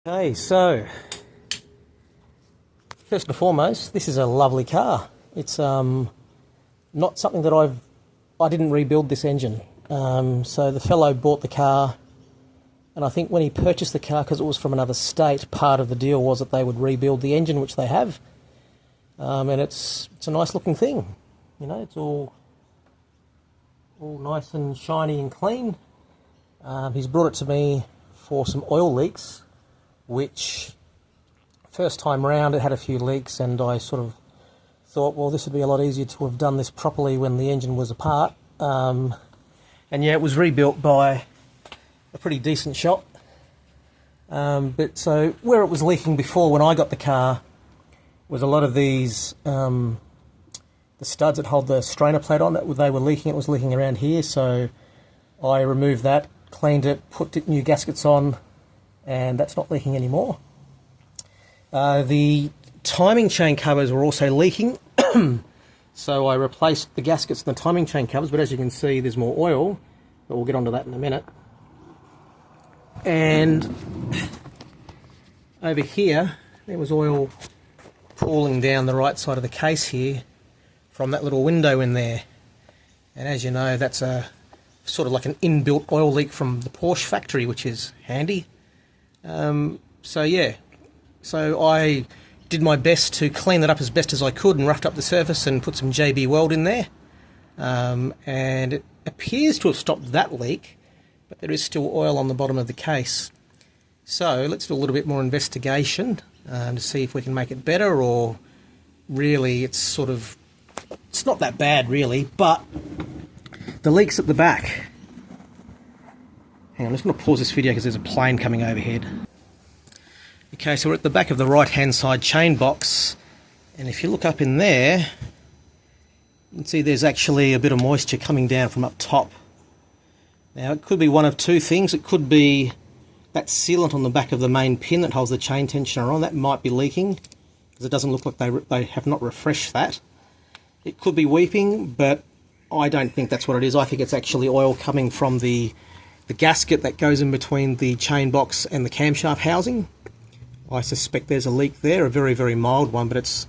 Okay, so first and foremost, this is a lovely car. It's not something that I didn't rebuild this engine. So the fellow bought the car, and I think when he purchased the car, because it was from another state, part of the deal was that they would rebuild the engine, which they have. And it's a nice looking thing. You know, it's all nice and shiny and clean. He's brought it to me for some oil leaks, which first time round it had a few leaks, and I sort of thought, well, this would be a lot easier to have done this properly when the engine was apart. And yeah, it was rebuilt by a pretty decent shop. But so where it was leaking before when I got the car was a lot of these, the studs that hold the strainer plate on, they were leaking. It was leaking around here, so I removed that, cleaned it, put new gaskets on, and that's not leaking anymore. The timing chain covers were also leaking, so I replaced the gaskets and the timing chain covers, but as you can see there's more oil, but we'll get onto that in a minute. And over here there was oil pooling down the right side of the case here from that little window in there, and as you know, that's a sort of like an inbuilt oil leak from the Porsche factory, which is handy. So yeah, so I did my best to clean that up as best as I could and roughed up the surface and put some JB Weld in there, and it appears to have stopped that leak, but there is still oil on the bottom of the case. So let's do a little bit more investigation to see if we can make it better, or really it's not that bad really, but the leaks at the back. Hang on, I'm just going to pause this video because there's a plane coming overhead. Okay, so we're at the back of the right hand side chain box, and if you look up in there, you can see there's actually a bit of moisture coming down from up top. Now it could be one of two things. It could be that sealant on the back of the main pin that holds the chain tensioner on, that might be leaking, because it doesn't look like they have not refreshed that. It could be weeping, but I don't think that's what it is. I think it's actually oil coming from the gasket that goes in between the chain box and the camshaft housing. I suspect there's a leak there, a very, very mild one, but it's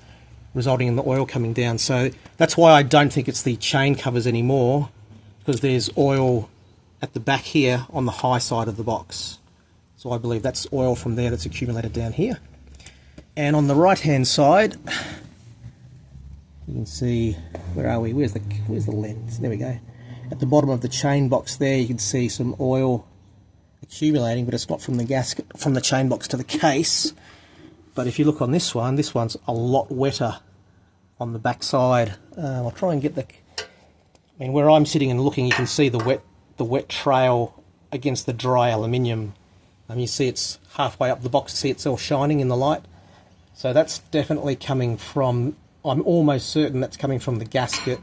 resulting in the oil coming down. So that's why I don't think it's the chain covers anymore, because there's oil at the back here on the high side of the box. So I believe that's oil from there that's accumulated down here. And on the right hand side, you can see, where are we? Where's the lens? There we go. At the bottom of the chain box there, you can see some oil accumulating, but it's not from the gasket, from the chain box to the case. But if you look on this one's a lot wetter on the back side. I'll try and get where I'm sitting and looking, you can see the wet trail against the dry aluminium. You see it's halfway up the box, see it's all shining in the light. So that's definitely coming from, I'm almost certain that's coming from the gasket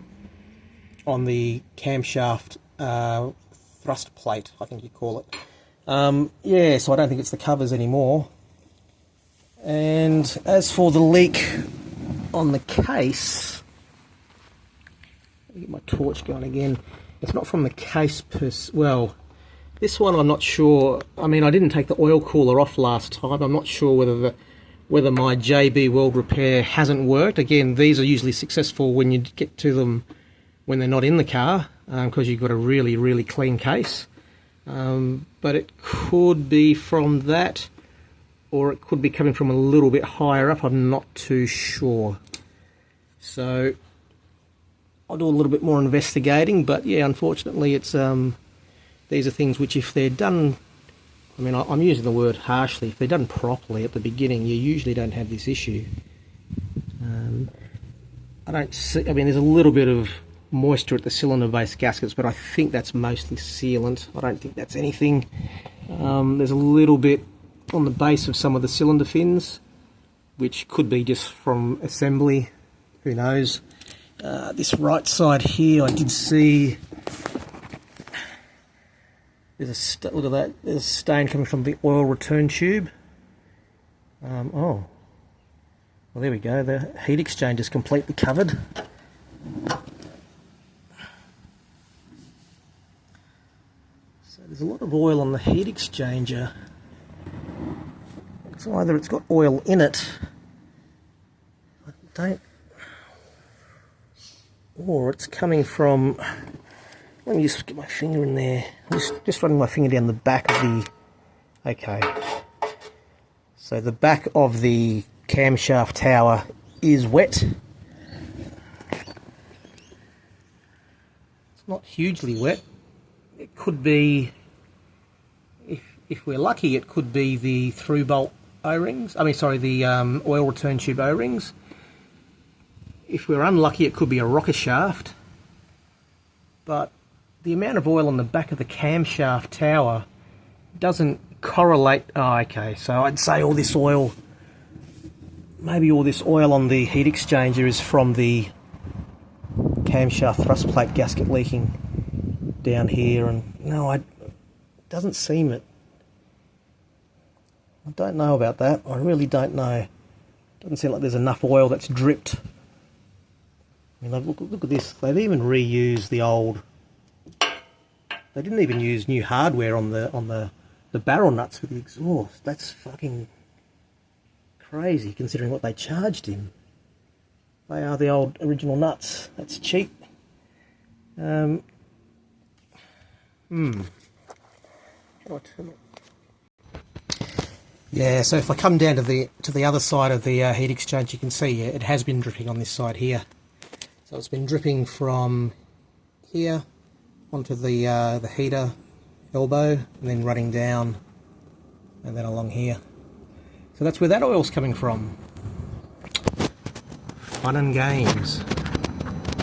on the camshaft thrust plate, I think you call it. Yeah, so I don't think it's the covers anymore. And as for the leak on the case, let me get my torch going again. It's not from the case well, this one I'm not sure. I mean, I didn't take the oil cooler off last time. I'm not sure whether my JB Weld repair hasn't worked. Again, these are usually successful when you get to them when they're not in the car, because you've got a really, really clean case. But it could be from that, or it could be coming from a little bit higher up. I'm not too sure. So I'll do a little bit more investigating, but yeah, unfortunately it's these are things which, if they're done, I mean, I'm using the word harshly, if they're done properly at the beginning, you usually don't have this issue. I don't see, I mean, there's a little bit of moisture at the cylinder base gaskets, but I think that's mostly sealant. I don't think that's anything. There's a little bit on the base of some of the cylinder fins, which could be just from assembly, who knows. This right side here, I did see look at that, there's a stain coming from the oil return tube. Oh, well, there we go, the heat exchanger is completely covered. So there's a lot of oil on the heat exchanger. it's either it's got oil in it, or it's coming from, let me just get my finger in there, just running my finger down the back of the, okay, so the back of the camshaft tower is wet. It's not hugely wet. It could be, if we're lucky, it could be the through bolt O-rings, the oil return tube O-rings. If we're unlucky, it could be a rocker shaft. But the amount of oil on the back of the camshaft tower doesn't correlate. Oh, okay, so I'd say all this oil, maybe all this oil on the heat exchanger is from the camshaft thrust plate gasket leaking down here, and no, it doesn't seem it. I don't know about that. I really don't know. Doesn't seem like there's enough oil that's dripped. I mean, look at this. They've even reused the old. They didn't even use new hardware on the barrel nuts for the exhaust. That's fucking crazy, considering what they charged him. They are the old original nuts. That's cheap. How do I turn it? Yeah, so if I come down to the other side of the heat exchange, you can see it has been dripping on this side here. So it's been dripping from here onto the heater elbow, and then running down, and then along here. So that's where that oil's coming from. Fun and games.